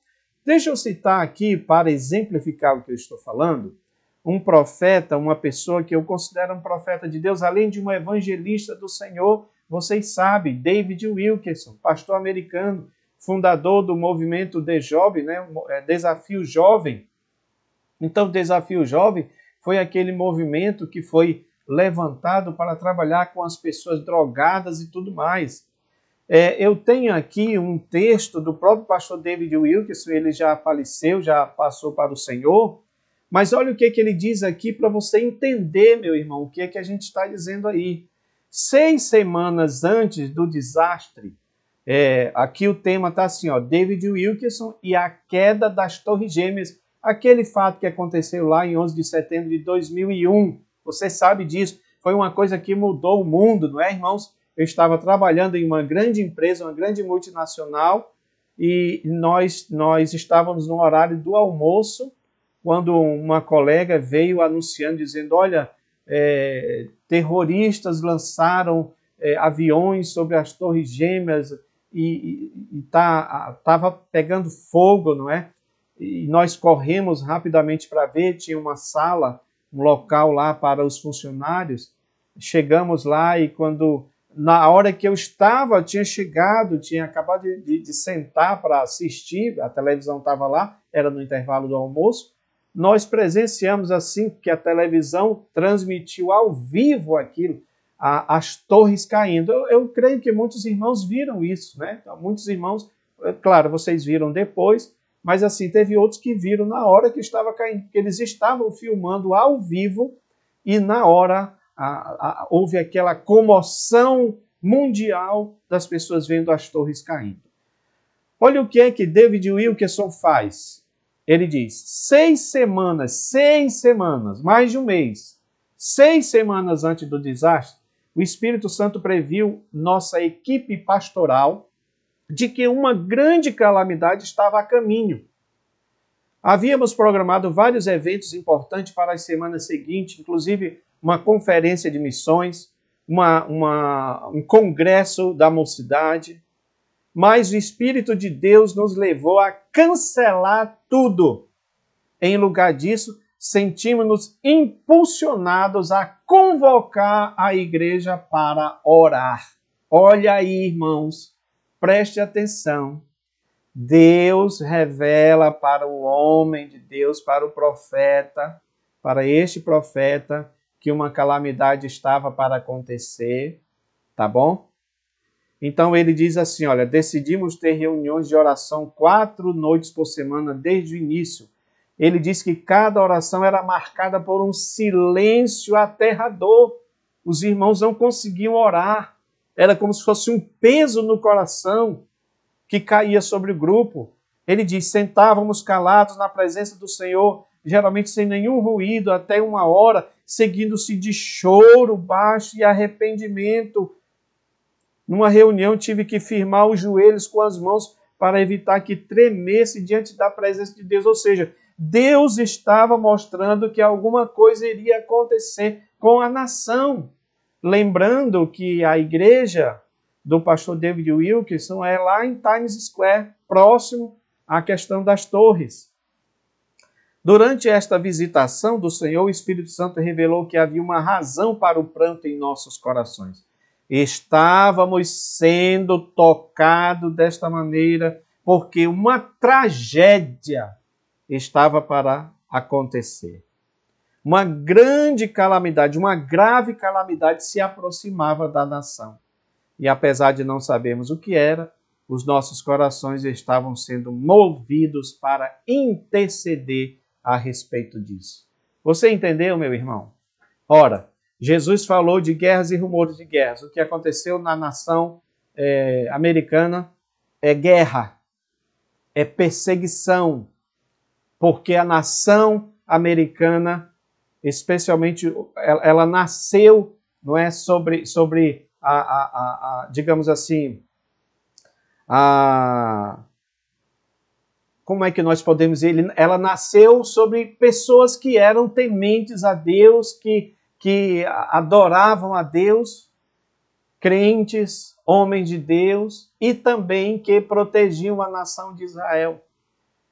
Deixa eu citar aqui, para exemplificar o que eu estou falando, um profeta, uma pessoa que eu considero um profeta de Deus, além de um evangelista do Senhor, vocês sabem, David Wilkerson, pastor americano, fundador do movimento The Job, né? Desafio Jovem. Então, Desafio Jovem foi aquele movimento que foi levantado para trabalhar com as pessoas drogadas e tudo mais. Eu tenho aqui um texto do próprio pastor David Wilkerson, ele já faleceu, já passou para o Senhor, mas olha o que ele diz aqui para você entender, meu irmão, o que é que a gente está dizendo aí. 6 semanas antes do desastre, aqui o tema está assim, ó, David Wilkerson e a queda das Torres Gêmeas, aquele fato que aconteceu lá em 11 de setembro de 2001, você sabe disso, foi uma coisa que mudou o mundo, não é, irmãos? Eu estava trabalhando em uma grande empresa, uma grande multinacional, e nós estávamos no horário do almoço, quando uma colega veio anunciando, dizendo, olha, terroristas lançaram aviões sobre as Torres Gêmeas e estava pegando fogo, não é? E nós corremos rapidamente para ver, tinha uma sala, um local lá para os funcionários, chegamos lá e na hora que eu tinha chegado, tinha acabado de sentar para assistir, a televisão estava lá, era no intervalo do almoço, nós presenciamos assim que a televisão transmitiu ao vivo aquilo, as torres caindo. Eu creio que muitos irmãos viram isso, né? Então, muitos irmãos, claro, vocês viram depois, mas assim, teve outros que viram na hora que estava caindo, porque eles estavam filmando ao vivo e na hora houve aquela comoção mundial das pessoas vendo as torres caindo. Olha o que é que David Wilkerson faz. Ele diz, 6 semanas, mais de um mês, 6 semanas antes do desastre, o Espírito Santo previu nossa equipe pastoral de que uma grande calamidade estava a caminho. Havíamos programado vários eventos importantes para as semanas seguintes, inclusive uma conferência de missões, um congresso da mocidade, mas o Espírito de Deus nos levou a cancelar tudo. Em lugar disso, sentimos-nos impulsionados a convocar a igreja para orar. Olha aí, irmãos, preste atenção. Deus revela para o homem de Deus, para o profeta, para este profeta, que uma calamidade estava para acontecer, tá bom? Então ele diz assim, olha, decidimos ter reuniões de oração 4 noites por semana desde o início. Ele diz que cada oração era marcada por um silêncio aterrador. Os irmãos não conseguiam orar. Era como se fosse um peso no coração que caía sobre o grupo. Ele diz, sentávamos calados na presença do Senhor, geralmente sem nenhum ruído, até 1 hora, seguindo-se de choro baixo e arrependimento. Numa reunião tive que firmar os joelhos com as mãos para evitar que tremesse diante da presença de Deus. Ou seja, Deus estava mostrando que alguma coisa iria acontecer com a nação. Lembrando que a igreja do pastor David Wilkerson é lá em Times Square, próximo à questão das torres. Durante esta visitação do Senhor, o Espírito Santo revelou que havia uma razão para o pranto em nossos corações. Estávamos sendo tocados desta maneira porque uma tragédia estava para acontecer. Uma grande calamidade, uma grave calamidade se aproximava da nação. E apesar de não sabermos o que era, os nossos corações estavam sendo movidos para interceder a respeito disso. Você entendeu, meu irmão? Ora, Jesus falou de guerras e rumores de guerras. O que aconteceu na nação americana é guerra, é perseguição, porque a nação americana, especialmente, ela nasceu, não é, sobre digamos assim, como é que nós podemos dizer? Ela nasceu sobre pessoas que eram tementes a Deus, que adoravam a Deus, crentes, homens de Deus, e também que protegiam a nação de Israel,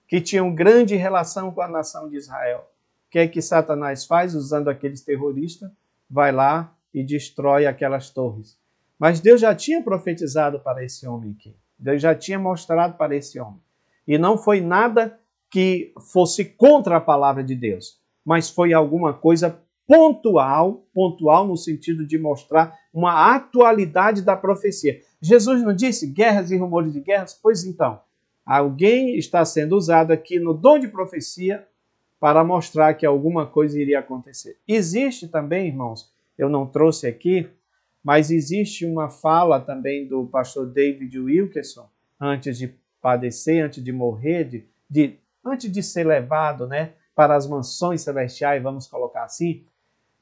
que tinham grande relação com a nação de Israel. O que é que Satanás faz? Usando aqueles terroristas, vai lá e destrói aquelas torres. Mas Deus já tinha profetizado para esse homem aqui. Deus já tinha mostrado para esse homem. E não foi nada que fosse contra a palavra de Deus, mas foi alguma coisa pontual no sentido de mostrar uma atualidade da profecia. Jesus não disse guerras e rumores de guerras? Pois então, alguém está sendo usado aqui no dom de profecia para mostrar que alguma coisa iria acontecer. Existe também, irmãos, eu não trouxe aqui, mas existe uma fala também do pastor David Wilkerson, antes de padecer, antes de morrer, antes de ser levado, né, para as mansões celestiais, vamos colocar assim.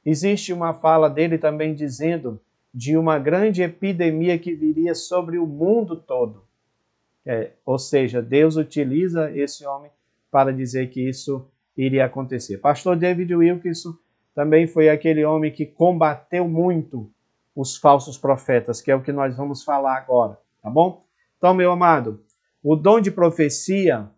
Existe uma fala dele também dizendo de uma grande epidemia que viria sobre o mundo todo. Ou seja, Deus utiliza esse homem para dizer que isso iria acontecer. Pastor David Wilkerson também foi aquele homem que combateu muito os falsos profetas, que é o que nós vamos falar agora, tá bom? Então, meu amado, o dom de profecia,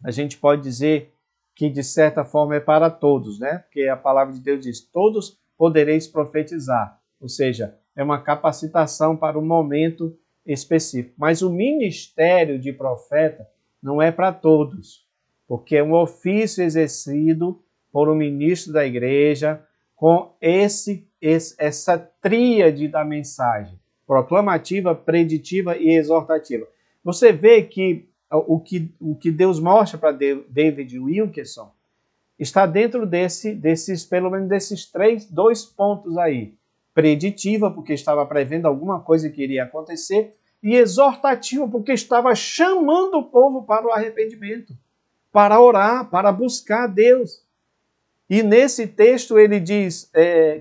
a gente pode dizer que de certa forma é para todos, né? Porque a palavra de Deus diz, todos podereis profetizar, ou seja, é uma capacitação para um momento específico. Mas o ministério de profeta não é para todos, porque é um ofício exercido por um ministro da igreja, com essa tríade da mensagem, proclamativa, preditiva e exortativa. Você vê que o que Deus mostra para David Wilkerson está dentro pelo menos desses dois pontos aí. Preditiva, porque estava prevendo alguma coisa que iria acontecer, e exortativa, porque estava chamando o povo para o arrependimento, para orar, para buscar a Deus. E nesse texto ele diz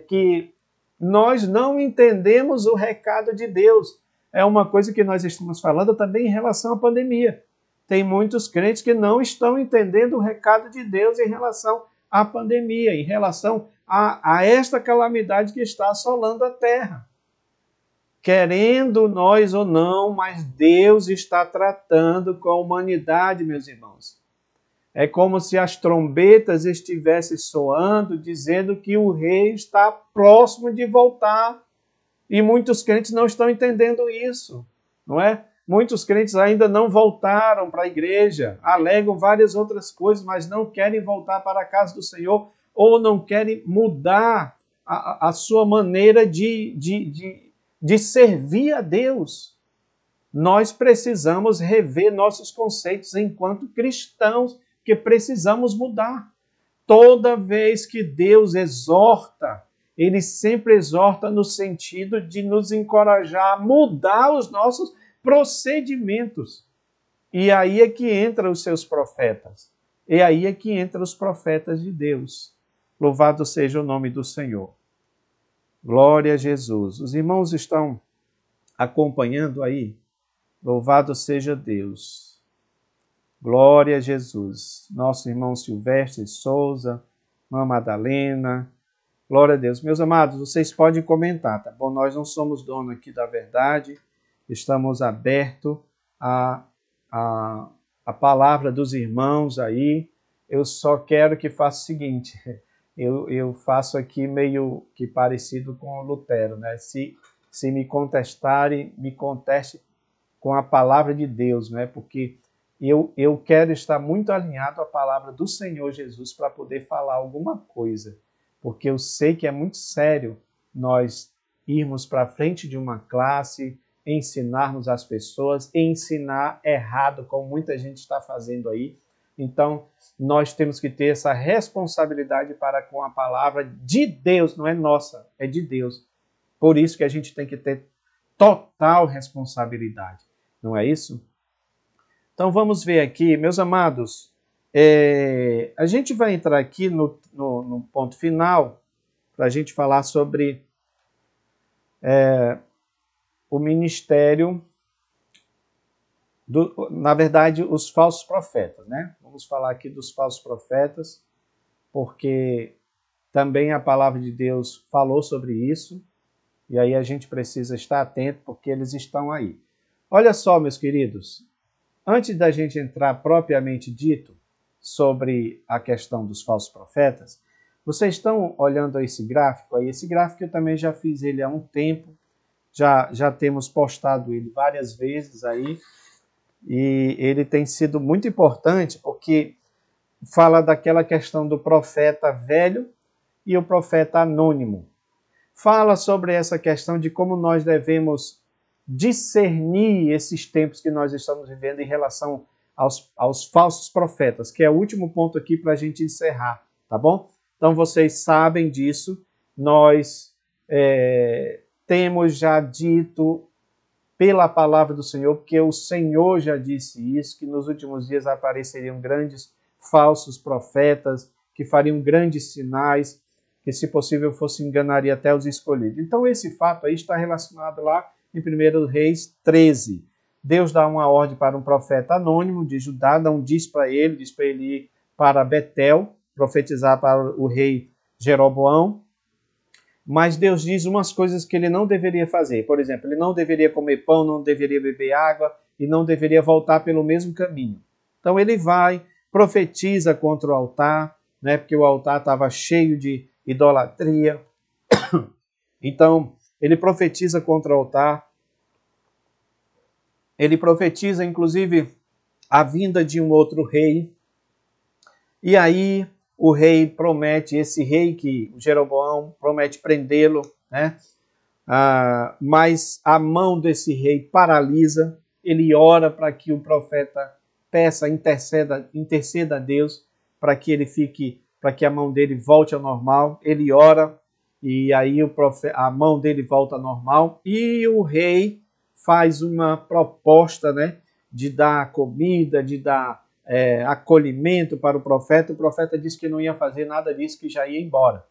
que nós não entendemos o recado de Deus. É uma coisa que nós estamos falando também em relação à pandemia. Tem muitos crentes que não estão entendendo o recado de Deus em relação à pandemia, em relação a esta calamidade que está assolando a terra. Querendo nós ou não, mas Deus está tratando com a humanidade, meus irmãos. É como se as trombetas estivessem soando, dizendo que o rei está próximo de voltar. E muitos crentes não estão entendendo isso, não é? Muitos crentes ainda não voltaram para a igreja, alegam várias outras coisas, mas não querem voltar para a casa do Senhor ou não querem mudar a sua maneira de servir a Deus. Nós precisamos rever nossos conceitos enquanto cristãos, que precisamos mudar. Toda vez que Deus exorta, Ele sempre exorta no sentido de nos encorajar a mudar os nossos procedimentos. E aí é que entram os seus profetas. E aí é que entram os profetas de Deus. Louvado seja o nome do Senhor. Glória a Jesus. Os irmãos estão acompanhando aí? Louvado seja Deus. Glória a Jesus. Nosso irmão Silvestre Souza, irmã Madalena. Glória a Deus. Meus amados, vocês podem comentar, tá bom? Nós não somos donos aqui da verdade. Estamos abertos à palavra dos irmãos aí. Eu só quero que faça o seguinte. Eu faço aqui meio que parecido com o Lutero, né? Se me contestarem, me conteste com a palavra de Deus, né? Porque eu quero estar muito alinhado à palavra do Senhor Jesus para poder falar alguma coisa. Porque eu sei que é muito sério nós irmos para frente de uma classe, ensinarmos as pessoas, ensinar errado, como muita gente está fazendo aí. Então, nós temos que ter essa responsabilidade para com a palavra de Deus, não é nossa, é de Deus. Por isso que a gente tem que ter total responsabilidade, não é isso? Então, vamos ver aqui, meus amados, a gente vai entrar aqui no ponto final para a gente falar sobre o ministério, na verdade, os falsos profetas, né? Vamos falar aqui dos falsos profetas, porque também a palavra de Deus falou sobre isso, e aí a gente precisa estar atento, porque eles estão aí. Olha só, meus queridos, antes da gente entrar propriamente dito sobre a questão dos falsos profetas, vocês estão olhando esse gráfico aí? Esse gráfico eu também já fiz ele há um tempo, já temos postado ele várias vezes aí, e ele tem sido muito importante porque fala daquela questão do profeta velho e o profeta anônimo. Fala sobre essa questão de como nós devemos discernir esses tempos que nós estamos vivendo em relação aos falsos profetas, que é o último ponto aqui para a gente encerrar, tá bom? Então vocês sabem disso, nós temos já dito pela palavra do Senhor, porque o Senhor já disse isso, que nos últimos dias apareceriam grandes falsos profetas, que fariam grandes sinais, que se possível fosse enganaria até os escolhidos. Então esse fato aí está relacionado lá em 1 Reis 13. Deus dá uma ordem para um profeta anônimo de Judá, diz para ele ir para Betel, profetizar para o rei Jeroboão, mas Deus diz umas coisas que ele não deveria fazer. Por exemplo, ele não deveria comer pão, não deveria beber água e não deveria voltar pelo mesmo caminho. Então ele vai, profetiza contra o altar, né, porque o altar estava cheio de idolatria. Então, ele profetiza contra o altar. Ele profetiza, inclusive, a vinda de um outro rei. E aí, o rei promete, esse rei que Jeroboão promete prendê-lo, né? Mas a mão desse rei paralisa, ele ora para que o profeta peça, interceda a Deus para que ele fique, para que a mão dele volte ao normal. Ele ora e aí a mão dele volta ao normal e o rei faz uma proposta, né, de dar comida, de dar acolhimento para o profeta. O profeta disse que não ia fazer nada disso, que já ia embora.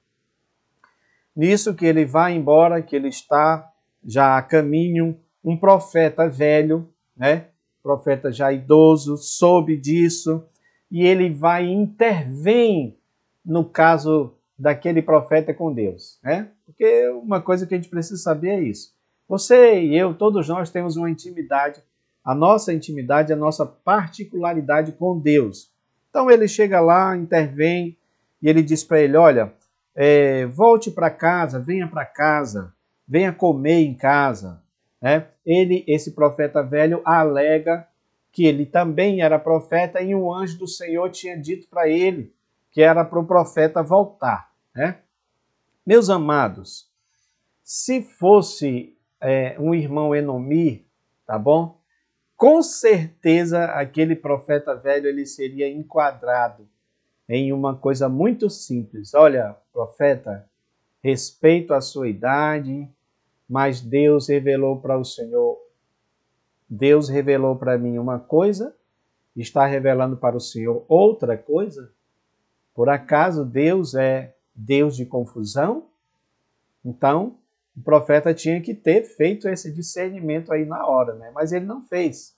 Nisso que ele vai embora, que ele está já a caminho, um profeta velho, né? Profeta já idoso, soube disso, e ele vai e intervém no caso daquele profeta com Deus, né? Porque uma coisa que a gente precisa saber é isso. Você e eu, todos nós temos uma intimidade, a nossa intimidade, a nossa particularidade com Deus. Então ele chega lá, intervém, e ele diz para ele, olha, volte para casa, venha comer em casa. Né? Esse profeta velho alega que ele também era profeta e um anjo do Senhor tinha dito para ele que era para o profeta voltar. Né? Meus amados, se fosse um irmão Enomi, tá bom? Com certeza aquele profeta velho ele seria enquadrado em uma coisa muito simples. Olha, profeta, respeito a sua idade, mas Deus revelou para o Senhor, Deus revelou para mim uma coisa, está revelando para o Senhor outra coisa? Por acaso Deus é Deus de confusão? Então, o profeta tinha que ter feito esse discernimento aí na hora, né? Mas ele não fez.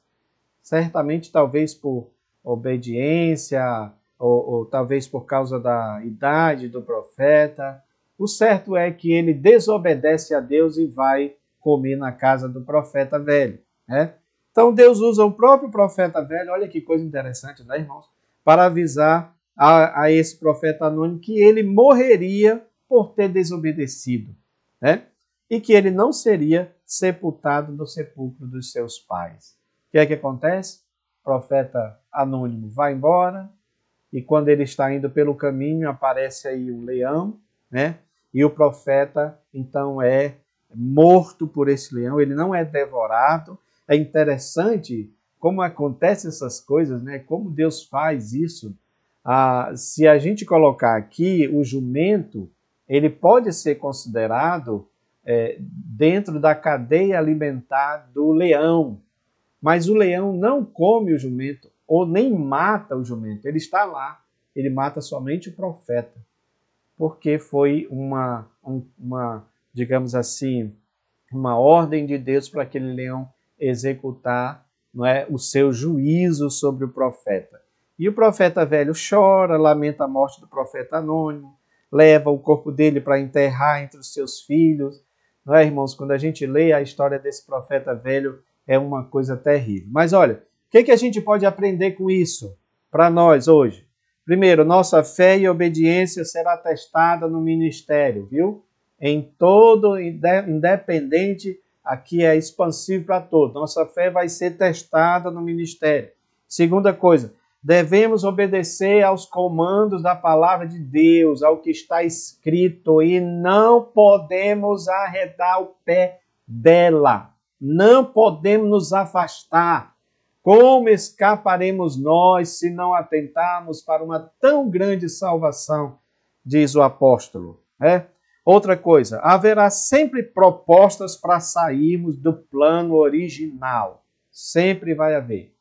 Certamente, talvez por obediência, ou talvez por causa da idade do profeta. O certo é que ele desobedece a Deus e vai comer na casa do profeta velho. Né? Então Deus usa o próprio profeta velho, olha que coisa interessante, né, irmãos? Para avisar a esse profeta anônimo que ele morreria por ter desobedecido. Né? E que ele não seria sepultado no sepulcro dos seus pais. O que é que acontece? O profeta anônimo vai embora, e quando ele está indo pelo caminho, aparece aí um leão, né? E o profeta, então, é morto por esse leão, ele não é devorado. É interessante como acontecem essas coisas, né? Como Deus faz isso. Se a gente colocar aqui o jumento, ele pode ser considerado dentro da cadeia alimentar do leão, mas o leão não come o jumento, ou nem mata o jumento. Ele está lá, ele mata somente o profeta, porque foi digamos assim, uma ordem de Deus para aquele leão executar, não é, o seu juízo sobre o profeta. E o profeta velho chora, lamenta a morte do profeta anônimo, leva o corpo dele para enterrar entre os seus filhos. Não é, irmãos? Quando a gente lê a história desse profeta velho, é uma coisa terrível. Mas olha, o que a gente pode aprender com isso para nós hoje? Primeiro, nossa fé e obediência será testada no ministério, viu? Em todo, independente, aqui é expansivo para todos. Nossa fé vai ser testada no ministério. Segunda coisa, devemos obedecer aos comandos da palavra de Deus, ao que está escrito, e não podemos arredar o pé dela. Não podemos nos afastar. Como escaparemos nós se não atentarmos para uma tão grande salvação, diz o apóstolo. Outra coisa, haverá sempre propostas para sairmos do plano original. Sempre vai haver,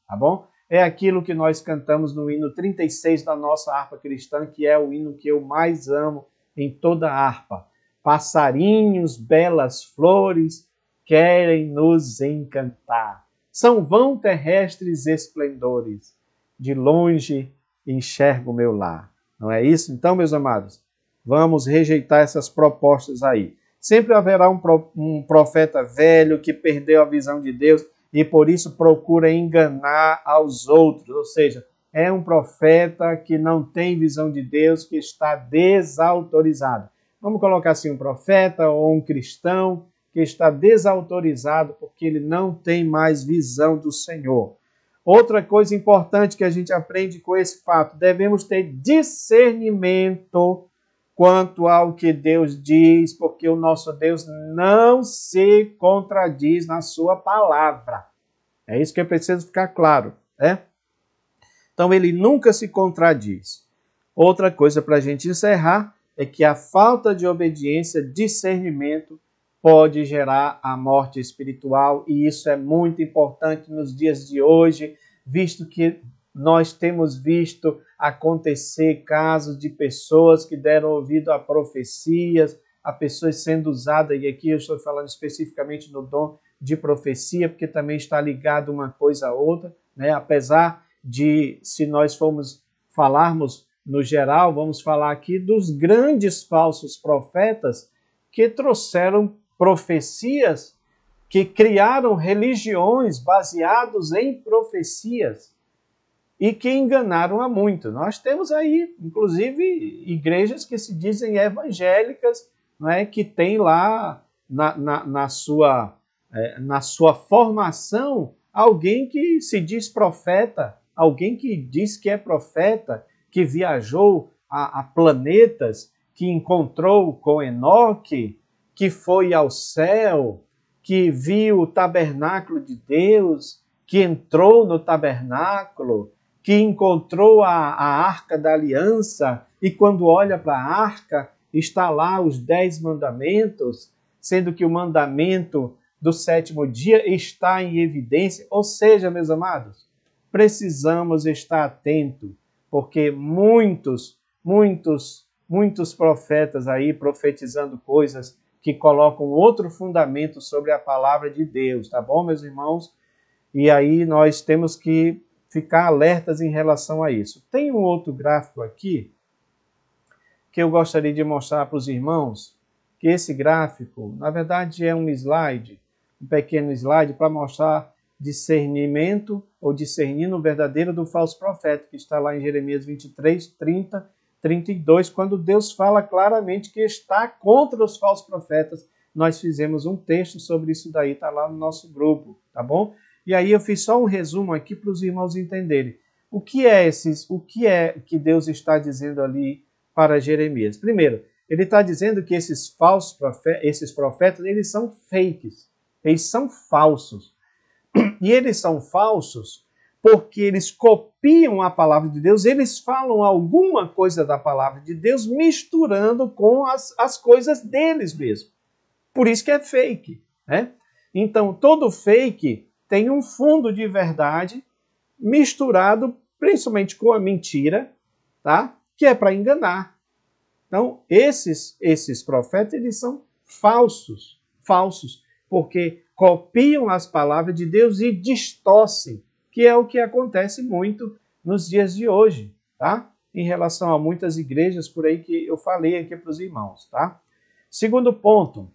tá bom? É aquilo que nós cantamos no hino 36 da nossa harpa cristã, que é o hino que eu mais amo em toda a harpa. Passarinhos, belas flores, querem nos encantar. São vão terrestres esplendores, de longe enxergo meu lar. Não é isso? Então, meus amados, vamos rejeitar essas propostas aí. Sempre haverá um profeta velho que perdeu a visão de Deus e por isso procura enganar aos outros. Ou seja, é um profeta que não tem visão de Deus, que está desautorizado. Vamos colocar assim, um profeta ou um cristão que está desautorizado porque ele não tem mais visão do Senhor. Outra coisa importante que a gente aprende com esse fato, devemos ter discernimento quanto ao que Deus diz, porque o nosso Deus não se contradiz na sua palavra. É isso que é preciso ficar claro, né? Então ele nunca se contradiz. Outra coisa para a gente encerrar é que a falta de obediência, discernimento, pode gerar a morte espiritual, e isso é muito importante nos dias de hoje, visto que nós temos visto acontecer casos de pessoas que deram ouvido a profecias, a pessoas sendo usadas, e aqui eu estou falando especificamente no dom de profecia, porque também está ligado uma coisa a outra, né? Apesar de, se nós falarmos no geral, vamos falar aqui dos grandes falsos profetas que trouxeram profecias, que criaram religiões baseadas em profecias e que enganaram a muito. Nós temos aí, inclusive, igrejas que se dizem evangélicas, não é? Que tem lá na sua formação alguém que se diz profeta, alguém que diz que é profeta, que viajou a planetas, que encontrou com Enoque, que foi ao céu, que viu o tabernáculo de Deus, que entrou no tabernáculo, que encontrou a arca da aliança, e quando olha para a arca, está lá os 10 mandamentos, sendo que o mandamento do 7º dia está em evidência. Ou seja, meus amados, precisamos estar atentos, porque muitos profetas aí profetizando coisas que colocam outro fundamento sobre a palavra de Deus, tá bom, meus irmãos? E aí nós temos que ficar alertas em relação a isso. Tem um outro gráfico aqui que eu gostaria de mostrar para os irmãos, que esse gráfico, na verdade, é um slide, um pequeno slide para mostrar discernimento ou discernindo o verdadeiro do falso profeta, que está lá em Jeremias 23, 30, 32, quando Deus fala claramente que está contra os falsos profetas. Nós fizemos um texto sobre isso daí, está lá no nosso grupo, tá bom? E aí eu fiz só um resumo aqui para os irmãos entenderem. O que é que Deus está dizendo ali para Jeremias? Primeiro, ele está dizendo que esses falsos profetas, eles são fakes, eles são falsos. E eles são falsos porque eles copiam a palavra de Deus, eles falam alguma coisa da palavra de Deus misturando com as coisas deles mesmo. Por isso que é fake, né? Então, todo fake tem um fundo de verdade misturado principalmente com a mentira, tá? Que é para enganar. Então, esses profetas, eles são falsos, porque copiam as palavras de Deus e distorcem, que é o que acontece muito nos dias de hoje, tá? Em relação a muitas igrejas por aí que eu falei aqui para os irmãos, tá? Segundo ponto,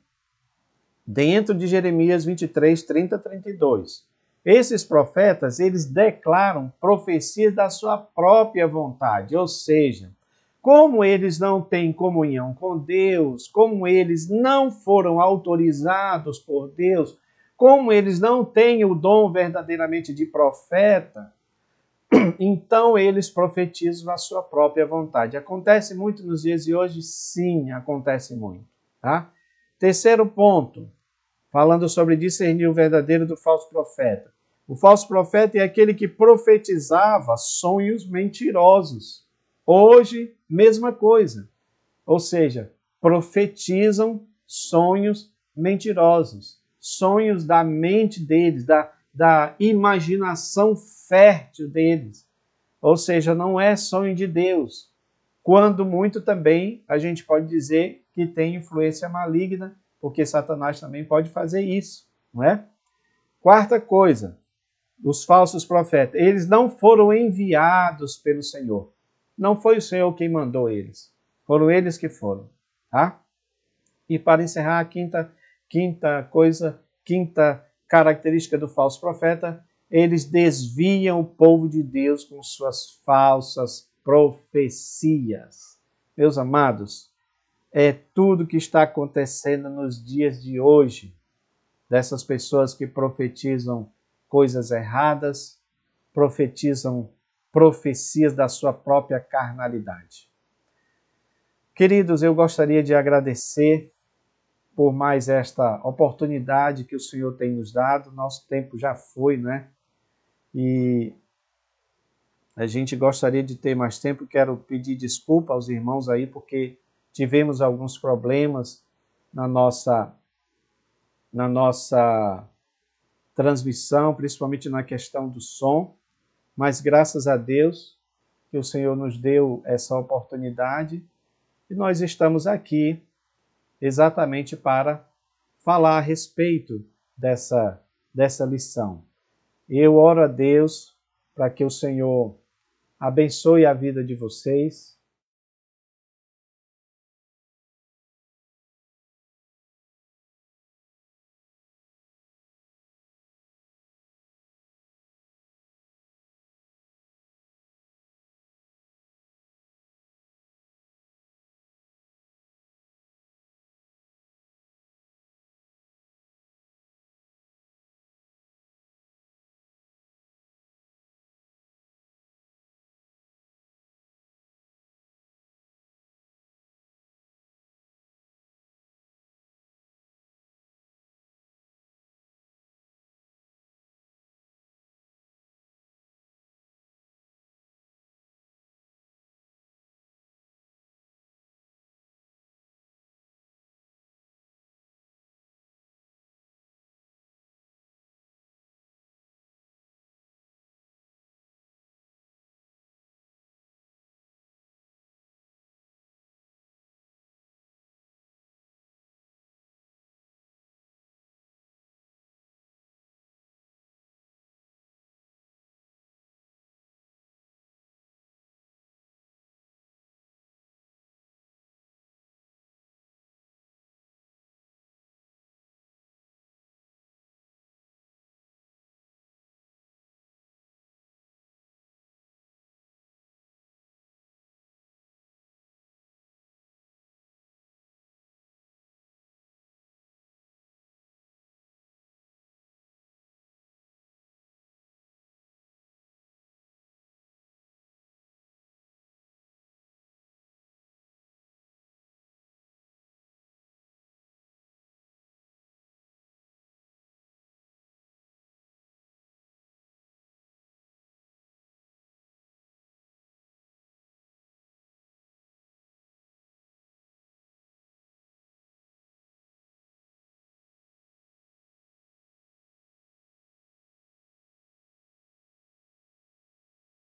dentro de Jeremias 23, 30, 32, esses profetas, eles declaram profecias da sua própria vontade, ou seja, como eles não têm comunhão com Deus, como eles não foram autorizados por Deus, como eles não têm o dom verdadeiramente de profeta, então eles profetizam a sua própria vontade. Acontece muito nos dias de hoje? Sim, acontece muito. Tá? Terceiro ponto, falando sobre discernir o verdadeiro do falso profeta. O falso profeta é aquele que profetizava sonhos mentirosos. Hoje, mesma coisa. Ou seja, profetizam sonhos mentirosos. Sonhos da mente deles, da imaginação fértil deles. Ou seja, não é sonho de Deus. Quando muito também a gente pode dizer que tem influência maligna, porque Satanás também pode fazer isso, não é? Quarta coisa, os falsos profetas, eles não foram enviados pelo Senhor. Não foi o Senhor quem mandou eles. Foram eles que foram, tá? E para encerrar, a quinta característica do falso profeta, eles desviam o povo de Deus com suas falsas profecias. Meus amados, é tudo que está acontecendo nos dias de hoje, dessas pessoas que profetizam coisas erradas, profetizam profecias da sua própria carnalidade. Queridos, eu gostaria de agradecer por mais esta oportunidade que o Senhor tem nos dado. Nosso tempo já foi, né? E a gente gostaria de ter mais tempo. Quero pedir desculpa aos irmãos aí, porque tivemos alguns problemas na nossa transmissão, principalmente na questão do som, mas graças a Deus que o Senhor nos deu essa oportunidade e nós estamos aqui exatamente para falar a respeito dessa lição. Eu oro a Deus para que o Senhor abençoe a vida de vocês,